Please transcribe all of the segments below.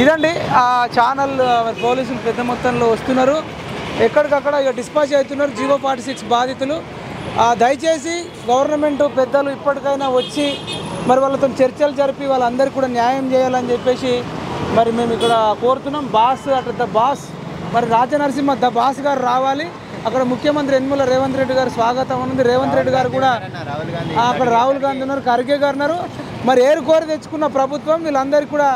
ఇదండి ఆ ఛానల్ పోలీసులు పెద్ద మొత్తంలో వస్తున్నారు, ఎక్కడికక్కడ ఇక డిస్పాచ్ అవుతున్నారు జీవో 46 బాధితులు. దయచేసి గవర్నమెంట్ పెద్దలు ఇప్పటికైనా వచ్చి మరి వాళ్ళతో చర్చలు జరిపి వాళ్ళందరికీ కూడా న్యాయం చేయాలని చెప్పేసి మరి మేము ఇక్కడ కోరుతున్నాం. బాస్ ద బాస్ మరి రాజనరసింహ ద బాస్ గారు రావాలి. అక్కడ ముఖ్యమంత్రి యనమల రేవంత్ రెడ్డి గారు స్వాగతం ఉంది. రేవంత్ రెడ్డి గారు కూడా అక్కడ రాహుల్ గాంధీ ఉన్నారు, ఖర్గే గారు ఉన్నారు. మరి ఏరు కోరి తెచ్చుకున్న ప్రభుత్వం వీళ్ళందరికీ కూడా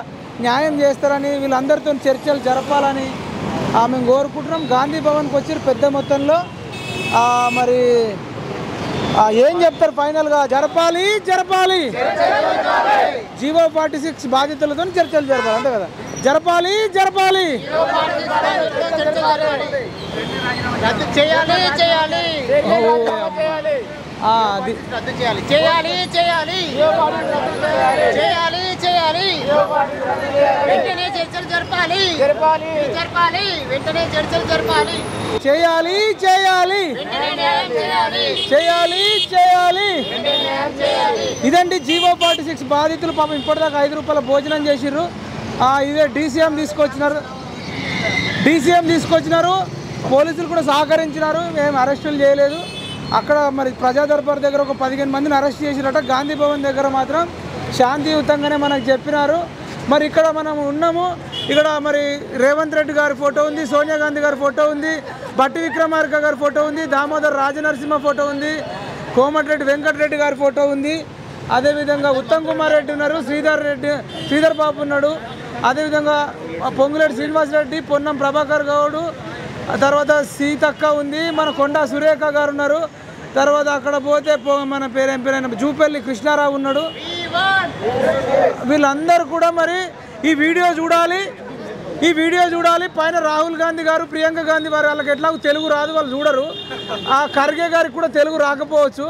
న్యాయం చేస్తారని, వీళ్ళందరితో చర్చలు జరపాలని మేము కోరుకుంటున్నాం. గాంధీ భవన్కి వచ్చి పెద్ద మొత్తంలో మరి ఏం చెప్తారు ఫైనల్గా? జరపాలి జరపాలి జీవో 46 బాధితులతో చర్చలు జరపాలి, అంతే కదా? జరపాలి జరపాలి చేయాలి చేయాలి చేయాలి చేయాలి. ఇదండి జీవో 46 బాధితులు. పాపం ఇప్పటిదాకా 5 రూపాయల భోజనం చేసిర్రు. ఇదే డీసీఎం తీసుకొచ్చినారు. పోలీసులు కూడా సహకరించినారు, మేము అరెస్టులు చేయలేదు. అక్కడ మరి ప్రజా దర్బార్ దగ్గర ఒక 15 మందిని అరెస్ట్ చేసిరట. గాంధీ భవన్ దగ్గర మాత్రం శాంతియుతంగానే మనకు చెప్పినారు. మరి ఇక్కడ మనం ఉన్నాము, ఇక్కడ మరి రేవంత్ రెడ్డి గారి ఫోటో ఉంది, సోనియా గాంధీ గారి ఫోటో ఉంది, బట్టి విక్రమార్క గారి ఫోటో ఉంది, దామోదర్ రాజనరసింహ ఫోటో ఉంది, కోమటిరెడ్డి వెంకటరెడ్డి గారి ఫోటో ఉంది, అదేవిధంగా ఉత్తమ్ కుమార్ రెడ్డి ఉన్నారు, శ్రీధర్ బాబు ఉన్నాడు, అదేవిధంగా పొంగులేటి శ్రీనివాసరెడ్డి, పొన్నం ప్రభాకర్ గౌడు, తర్వాత సీతక్క ఉంది, మన కొండా సురేఖ గారు ఉన్నారు, తర్వాత అక్కడ పోతే మన పేరైన జూపల్లి కృష్ణారావు ఉన్నాడు. వీళ్ళందరూ కూడా మరి ఈ వీడియో చూడాలి. పైన రాహుల్ గాంధీ గారు, ప్రియాంక గాంధీ వారు, వాళ్ళకి ఎట్లాగో తెలుగు రాదు, వాళ్ళు చూడరు. ఖర్గే గారికి కూడా తెలుగు రాకపోవచ్చు.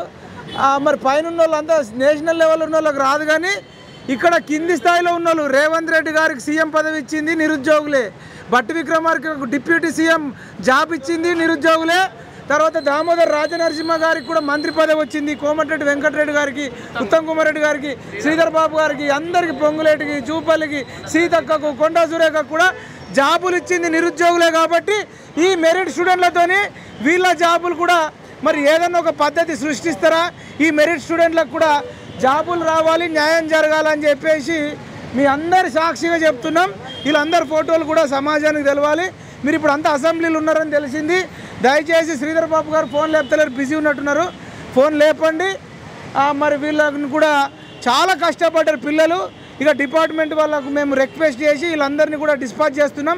మరి పైన ఉన్న వాళ్ళంతా నేషనల్ లెవెల్ ఉన్న వాళ్ళకి రాదు, కానీ ఇక్కడ కింది స్థాయిలో ఉన్న వాళ్ళు, రేవంత్ రెడ్డి గారికి సీఎం పదవి ఇచ్చింది నిరుద్యోగులే, బట్టి విక్రమార్కకు డిప్యూటీ సీఎం జాబ్ ఇచ్చింది నిరుద్యోగులే, తర్వాత దామోదర్ రాజనరసింహ గారికి కూడా మంత్రి పదవి వచ్చింది, కోమటిరెడ్డి వెంకటరెడ్డి గారికి, ఉత్తమ్ కుమార్ రెడ్డి గారికి, శ్రీధర్ బాబు గారికి, అందరికీ, పొంగులేటికి, జూపల్లికి, సీతక్కకు, కొండా సురేఖకు కూడా జాబులు ఇచ్చింది నిరుద్యోగులే. కాబట్టి ఈ మెరిట్ స్టూడెంట్లతోని వీళ్ళ జాబులు కూడా మరి ఏదన్నా ఒక పద్ధతి సృష్టిస్తారా? ఈ మెరిట్ స్టూడెంట్లకు కూడా జాబులు రావాలి, న్యాయం జరగాలని చెప్పేసి మీ అందరి సాక్షిగా చెప్తున్నాం. వీళ్ళందరి ఫోటోలు కూడా సమాజానికి తెలవాలి. మీరు ఇప్పుడు అంతా అసెంబ్లీలు ఉన్నారని తెలిసింది. దయచేసి శ్రీధర్ బాబు గారు ఫోన్ లేపుతలేరు, బిజీ ఉన్నట్టున్నారు, ఫోన్ లేపండి. మరి వీళ్ళని కూడా చాలా కష్టపడ్డారు పిల్లలు. ఇక డిపార్ట్మెంట్ వాళ్ళకు మేము రిక్వెస్ట్ చేసి వీళ్ళందరినీ కూడా డిస్పాచ్ చేస్తున్నాం.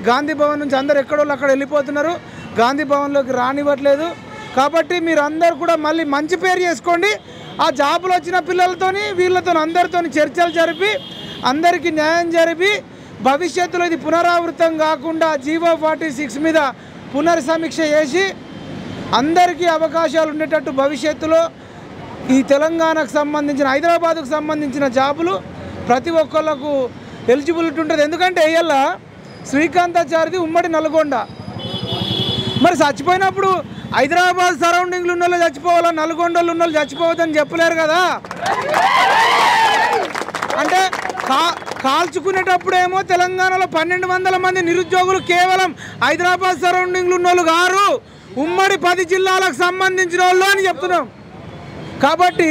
గాంధీ భవన్ నుంచి అందరు ఎక్కడోళ్ళు అక్కడ వెళ్ళిపోతున్నారు, గాంధీ భవన్లోకి రానివ్వట్లేదు. కాబట్టి మీరు అందరు కూడా మళ్ళీ మంచి పేరు చేసుకోండి. ఆ జాబులు వచ్చిన పిల్లలతోని వీళ్ళతో అందరితో చర్చలు జరిపి అందరికీ న్యాయం జరిపి భవిష్యత్తులో ఇది పునరావృతం కాకుండా జీవో 46 మీద పునర్సమీక్ష చేసి అందరికీ అవకాశాలు ఉండేటట్టు భవిష్యత్తులో ఈ తెలంగాణకు సంబంధించిన, హైదరాబాద్కు సంబంధించిన జాబులు ప్రతి ఒక్కళ్ళకు ఎలిజిబిలిటీ ఉంటుంది. ఎందుకంటే ఇవాళ శ్రీకాంతాచారిది ఉమ్మడి నల్గొండ. మరి చచ్చిపోయినప్పుడు హైదరాబాద్ సరౌండింగ్లు ఉన్న వాళ్ళు చచ్చిపోవాలా, నల్గొండలు ఉన్న వాళ్ళు చచ్చిపోవద్దని చెప్పలేరు కదా. అంటే కాల్చుకునేటప్పుడేమో తెలంగాణలో 1200 మంది నిరుద్యోగులు కేవలం హైదరాబాద్ సరౌండింగ్లు ఉన్న వాళ్ళు గారు, ఉమ్మడి 10 జిల్లాలకు సంబంధించిన వాళ్ళు అని చెప్తున్నాం. కాబట్టి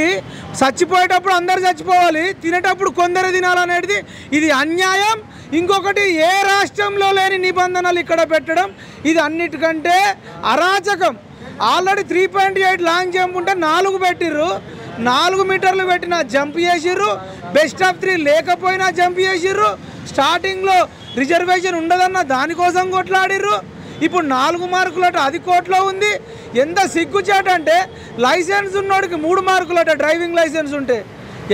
చచ్చిపోయేటప్పుడు అందరు చచ్చిపోవాలి, తినేటప్పుడు కొందరు తినాలనేది ఇది అన్యాయం. ఇంకొకటి, ఏ రాష్ట్రంలో లేని నిబంధనలు ఇక్కడ పెట్టడం ఇది అన్నిటికంటే అరాచకం. ఆల్రెడీ 3.8 లాంగ్ జంప్ ఉంటే 4 పెట్టిర్రు, 4 మీటర్లు పెట్టినా జంప్ చేసిర్రు, బెస్ట్ ఆఫ్ 3 లేకపోయినా జంప్ చేసిర్రు, స్టార్టింగ్లో రిజర్వేషన్ ఉండదన్న దానికోసం కొట్లాడిర్రు. ఇప్పుడు 4 మార్కులట, అది కోర్టులో ఉంది. ఎంత సిగ్గుచేట అంటే లైసెన్స్ ఉన్నోడికి 3 మార్కులట డ్రైవింగ్ లైసెన్స్ ఉంటే,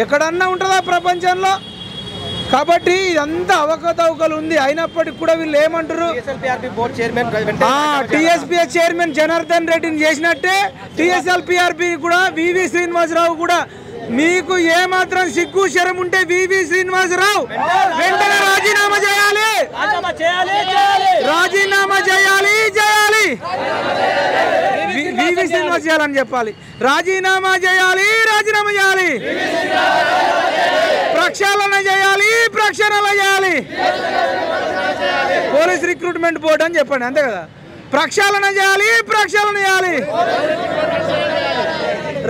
ఎక్కడన్నా ఉంటుందా ప్రపంచంలో? కాబట్టి ఇదంతా అవకతవకలు ఉంది. అయినప్పటికీ కూడా వీళ్ళు ఏమంటారు, టీఎస్పీఎస్ చైర్మన్ జనార్దన్ రెడ్డిని చేసినట్టే టీఎస్ఎల్పీఆర్బీ కూడా వివి శ్రీనివాసరావు కూడా, మీకు ఏమాత్రం సిగ్గు శరం ఉంటే వివి శ్రీనివాసరావు వెంటనే రాజీనామా చేయాలి, రాజీనామా చేయాలి, వివి శ్రీనివాస్ చేయాలని చెప్పాలి. రాజీనామా చేయాలి, రాజీనామా చేయాలి, ప్రక్షాళన చేయాలి, ప్రక్షాళన చేయాలి. పోలీస్ రిక్రూట్మెంట్ బోర్డు అని చెప్పండి, అంతే కదా. ప్రక్షాళన చేయాలి, ప్రక్షాళన చేయాలి,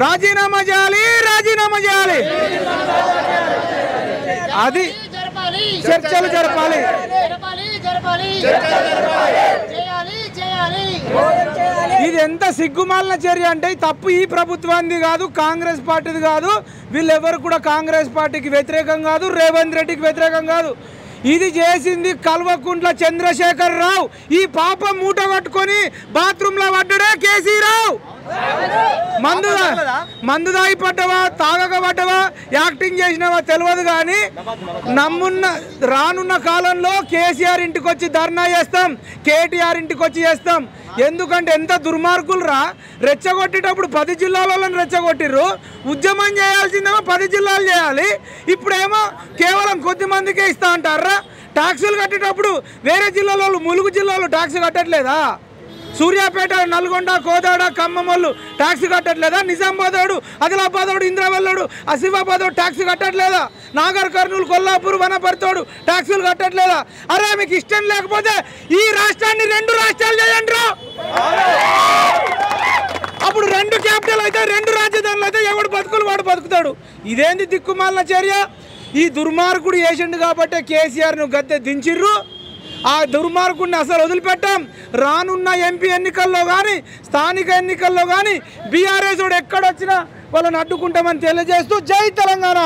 రాజీనామా చేయాలి, రాజీనామా చేయాలి, అది చర్చలు జరపాలి. ఇది ఎంత సిగ్గుమాలిన చర్య అంటే తప్పు ఈ ప్రభుత్వానికి కాదు, కాంగ్రెస్ పార్టీది కాదు. వీళ్ళెవరు కూడా కాంగ్రెస్ పార్టీకి వ్యతిరేకం కాదు, రేవంత్ రెడ్డికి వ్యతిరేకం కాదు. ఇది చేసింది కల్వకుంట్ల చంద్రశేఖర్ రావు. ఈ పాపం మూట కట్టుకొని బాత్రూంలో పడ్డడే కేసీరావు. మందు దాగి పడ్డవా, తాగక పడ్డవా, యాక్టింగ్ చేసినవా తెలియదు, కానీ రానున్న కాలంలో కేసీఆర్ ఇంటికి వచ్చి ధర్నా చేస్తాం, కేటీఆర్ ఇంటికి వచ్చి చేస్తాం. ఎందుకంటే ఎంత దుర్మార్గులు రా, రెచ్చగొట్టేటప్పుడు 10 జిల్లాలను రెచ్చగొట్టిర్రు. ఉద్యమం చేయాల్సిందేమో 10 జిల్లాలు చేయాలి, ఇప్పుడేమో కేవలం కొద్ది మందికే ఇస్తా అంటారా. ట్యాక్సులు కట్టేటప్పుడు వేరే జిల్లాలో, ములుగు జిల్లాలో ట్యాక్స్ కట్టట్లేదా? సూర్యాపేట, నల్గొండ, కోదాడ, ఖమ్మం వాళ్ళు ట్యాక్స్ కట్టట్లేదా? నిజామాబాదోడు, ఆదిలాబాదోడు, ఇంద్రవల్లోడు, ఆసిఫాబాదోడు ట్యాక్స్ కట్టట్లేదా? నాగర్ కర్నూలు, కొల్లాపూర్, వనపర్తోడు ట్యాక్సులు కట్టట్లేదా? అరే మీకు ఇష్టం లేకపోతే ఈ రాష్ట్రాన్ని 2 రాష్ట్రాలు చేయండి. అప్పుడు 2 క్యాపిటల్ అయితే, 2 రాజధానులు అయితే ఎవడు బతుకులు వాడు బతుకుతాడు. ఇదేంది దిక్కుమాలిన చర్య? ఈ దుర్మార్గుడు చేసిండు కాబట్టి కేసీఆర్ను గద్దె దించిర్రు. ఆ దుర్మార్గుడిని అసలు వదిలిపెట్టాం. రానున్న ఎంపీ ఎన్నికల్లో కానీ, స్థానిక ఎన్నికల్లో కానీ బీఆర్ఎస్ ఎక్కడొచ్చినా వాళ్ళని అడ్డుకుంటామని తెలియజేస్తూ జై తెలంగాణ.